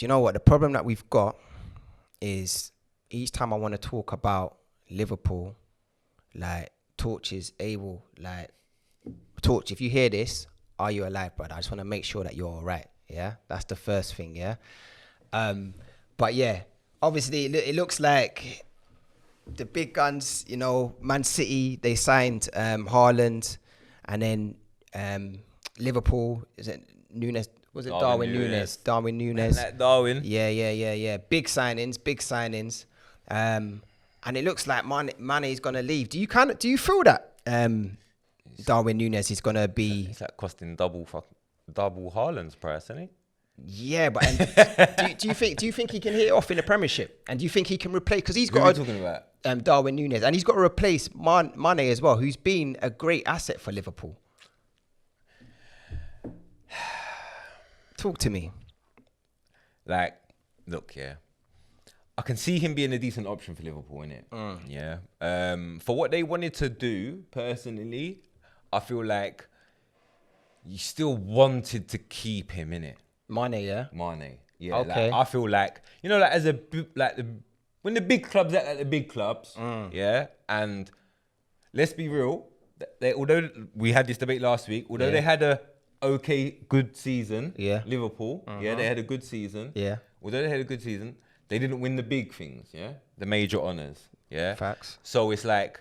Do you know what? The problem that we've got is each time I want to talk about Liverpool, like, Torch is able, like, Torch, if you hear this, are you alive, brother? I just want to make sure that you're all right. Yeah, that's the first thing. Yeah, but yeah, obviously it looks like the big guns. You know, Man City, they signed Haaland, and then Liverpool, is it Nunez? Was it Darwin Nunez? Darwin Nunez. Like Darwin. Yeah. Big signings. And it looks like Mane is gonna leave. Do you feel that Darwin Nunez is gonna be? It's like costing double Haaland's price, isn't it? Yeah, but do you think he can hit it off in the Premiership? And do you think he can replace? Because he's Who got are we talking about? Darwin Nunez, and he's got to replace Mane as well, who's been a great asset for Liverpool. Talk to me. Like, look, yeah. I can see him being a decent option for Liverpool, innit? Yeah. For what they wanted to do, personally, I feel like you still wanted to keep him, innit? Mane, yeah? Mane. Yeah. Okay. Like, I feel like, you know, like when the big clubs act like the big clubs, yeah, and let's be real, although we had this debate last week, although they had a good season, Liverpool, they had a good season. Yeah. Although they had a good season, they didn't win the big things, the major honours, Facts. So it's like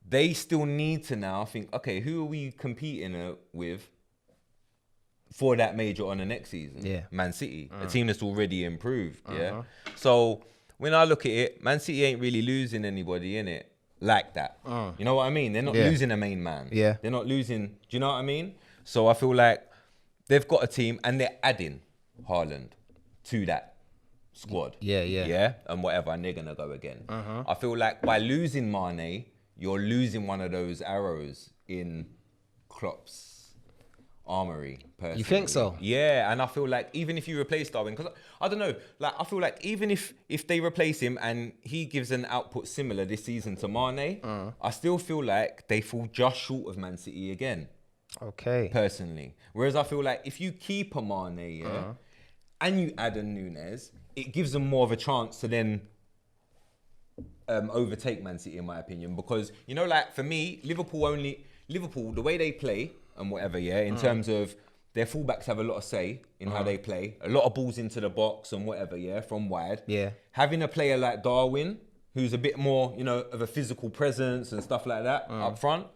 they still need to now think, okay, who are we competing with for that major honour next season? Yeah. Man City, a team that's already improved, So when I look at it, Man City ain't really losing anybody in it like that. You know what I mean? They're not losing a main man. Yeah. They're not losing. Do you know what I mean? So I feel like they've got a team and they're adding Haaland to that squad. Yeah, and whatever, and they're going to go again. I feel like by losing Mane, you're losing one of those arrows in Klopp's armory, personally. You think so? Yeah, and I feel like even if you replace Darwin, because I don't know, like I feel like even if they replace him and he gives an output similar this season to Mane, I still feel like they fall just short of Man City again. Okay. Personally. Whereas I feel like if you keep a Mane, and you add a Nunez, it gives them more of a chance to then overtake Man City, in my opinion. Because, you know, like for me, Liverpool, the way they play and whatever, in terms of their fullbacks have a lot of say in how they play. A lot of balls into the box and whatever, from wide. Yeah. Having a player like Darwin, who's a bit more, you know, of a physical presence and stuff like that up front,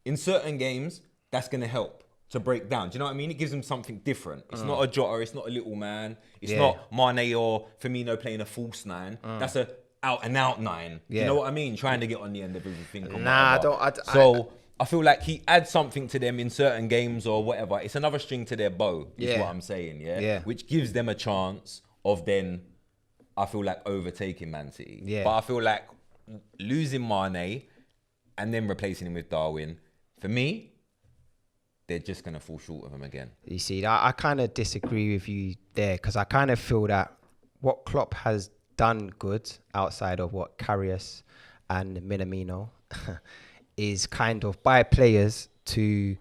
in certain games, that's going to help to break down. Do you know what I mean? It gives them something different. It's not a Jota, it's not a little man. It's not Mane or Firmino playing a false nine. That's a out and out nine. Yeah. You know what I mean? Trying to get on the end of everything. I feel like he adds something to them in certain games or whatever. It's another string to their bow, is what I'm saying, yeah? Which gives them a chance of then, I feel like, overtaking Man City. Yeah. But I feel like losing Mane and then replacing him with Darwin, for me, they're just going to fall short of him again. You see, I kind of disagree with you there, because I kind of feel that what Klopp has done good outside of what Karius and Minamino is kind of buy players to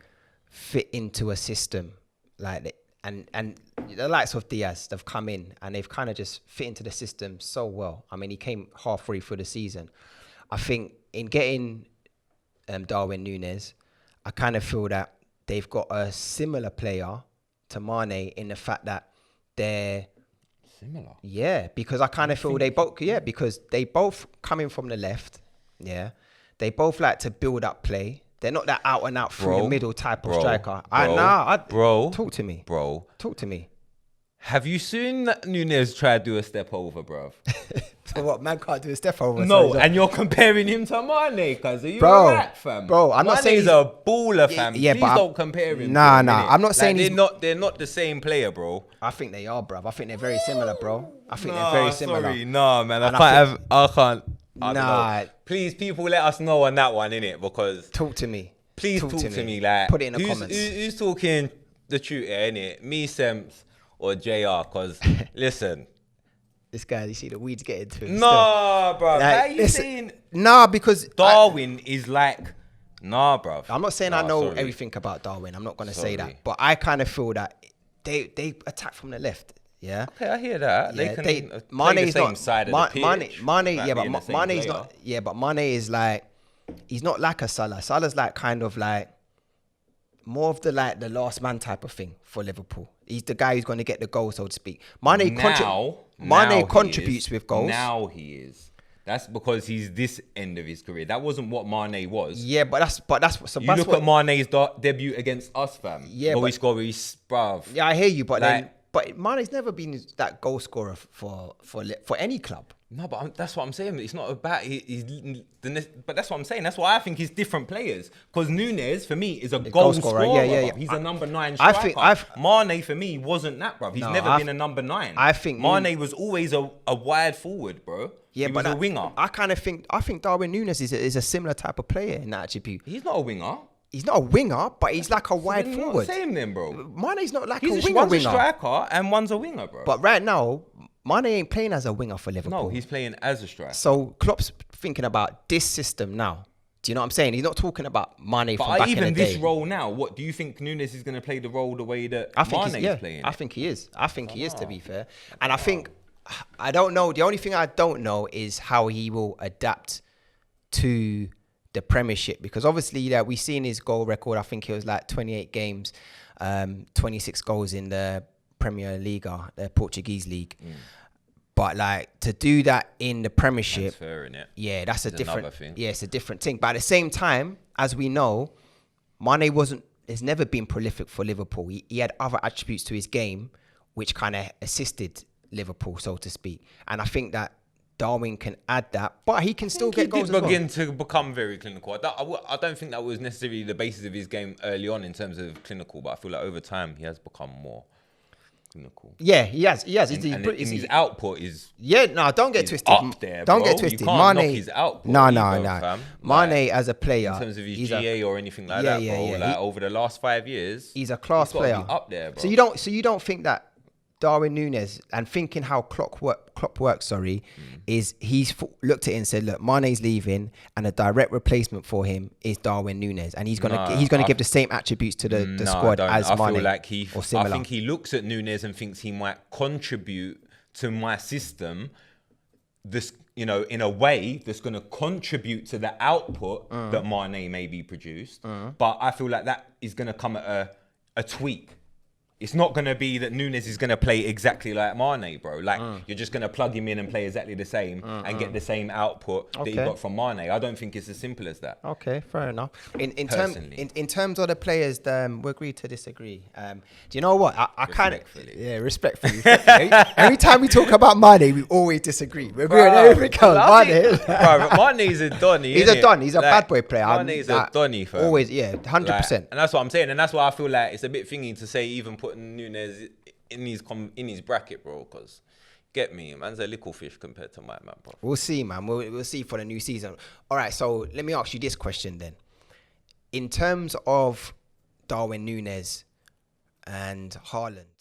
fit into a system like, and the likes of Diaz, they've come in and they've kind of just fit into the system so well. I mean, he came halfway through the season. I think in getting Darwin Nunez, I kind of feel that they've got a similar player to Mane in the fact that they're similar. Yeah, because I kind of feel because they both coming from the left. Yeah, they both like to build up play. They're not that out and out through the middle type of striker. Talk to me, bro. Talk to me. Have you seen Nunez try to do a step over, bro? So what, man can't do a step over? No, and you're comparing him to Mane, cuz are you alright, fam? Bro, I'm not saying he's a baller, fam. Yeah, please but don't compare him. Nah, I'm not saying they're not the same player, bro. I think they are, bro. I think they're very similar, bro. I think they're very similar. Sorry, no, man. I can't. Nah. Please, people, let us know on that one, innit? Because talk to me. Please talk to me. Like, put it in the comments. Who's talking the truth here, innit? Me, Sems, or JR? Because listen. This guy, you see the weeds getting to him. Nah, bro. Like, how you saying? Nah, because Darwin is like, nah, bro. I'm not saying I know everything about Darwin. I'm not going to say that. But I kind of feel that they attack from the left. Yeah. Okay, I hear that. Yeah, They can play the same side of the pitch. Mane, yeah, but Mane's not. Yeah, but Mane is like, he's not like a Salah. Salah's like kind of like more of the last man type of thing for Liverpool. He's the guy who's going to get the goal, so to speak. Mane contributes with goals. Now he is. That's because he's this end of his career. That wasn't what Mane was. Yeah, but that's so. You look at Mane's debut against us, fam. Yeah, he scored his bruv. Yeah, I hear you, but but Mane's never been that goal scorer for any club. No, but that's what I'm saying. It's not about but that's what I'm saying. That's why I think he's different players. Because Nunez, for me, is a goal scorer. Yeah. He's a number 9 striker. Mane, for me, wasn't that, bruv. He's never been a number 9. I think Mane was always a wide forward, bro. Yeah, he was a winger. I think Darwin Nunez is a similar type of player in that attribute. He's not a winger. He's not a winger, but he's like a wide forward. Same then, bro. Mane's not like one's winger. a striker and one's a winger, bro. But right now, Mane ain't playing as a winger for Liverpool. No, he's playing as a striker. So Klopp's thinking about this system now. Do you know what I'm saying? He's not talking about Mane from back in the day. But even this role now, what do you think Nunez is going to play the role the way that Mane's playing? I think he is. I think he is, to be fair. And I think, I don't know. The only thing I don't know is how he will adapt to the Premiership, because obviously we've seen his goal record. I think it was like 28 games, 26 goals in the Premier Liga, the Portuguese league. But like to do that in the Premiership, that's fair, innit? Yeah, that's a different thing. Yeah, it's a different thing. But at the same time, as we know, Mane has never been prolific for Liverpool. He had other attributes to his game which kind of assisted Liverpool, so to speak. And I think that Darwin can add that, but he can still get goals as well. He did begin to become very clinical. I don't think that was necessarily the basis of his game early on in terms of clinical, but I feel like over time he has become more clinical. Yeah, he has. His output is... Yeah, no, don't get twisted. Up there, don't get twisted. You can't knock his output. No. Mane as a player... In terms of his GA or anything like that, bro. Yeah. Like over the last 5 years... He's a class player. Be up there, bro. So you don't think that Darwin Nunez, and thinking how Klopp works, is he's looked at it and said, look, Mane's leaving, and a direct replacement for him is Darwin Nunez, and he's gonna give the same attributes to the squad as Mane. I feel like I think he looks at Nunez and thinks he might contribute to my system. This, in a way that's going to contribute to the output that Mane maybe produced. But I feel like that is going to come at a tweak. It's not going to be that Nunez is going to play exactly like Mane, bro. Like, you're just going to plug him in and play exactly the same and get the same output that you got from Mane. I don't think it's as simple as that. Okay, fair enough. In terms of the players, we agree to disagree. Do you know what? I kind of... Yeah, respectfully. Every time we talk about Mane, we always disagree. We agree on everything else. Mane's a Donny. He's a Don. He's a bad boy player. Mane's a Donny, fam. Always, yeah, 100%. And that's what I'm saying. And that's why I feel like it's a bit thingy to say even putting Nunez in his bracket, bro, because get me, man's a little fish compared to my man, bro. We'll see, man. We'll see for the new season. All right, so let me ask you this question then. In terms of Darwin Nunez and Haaland,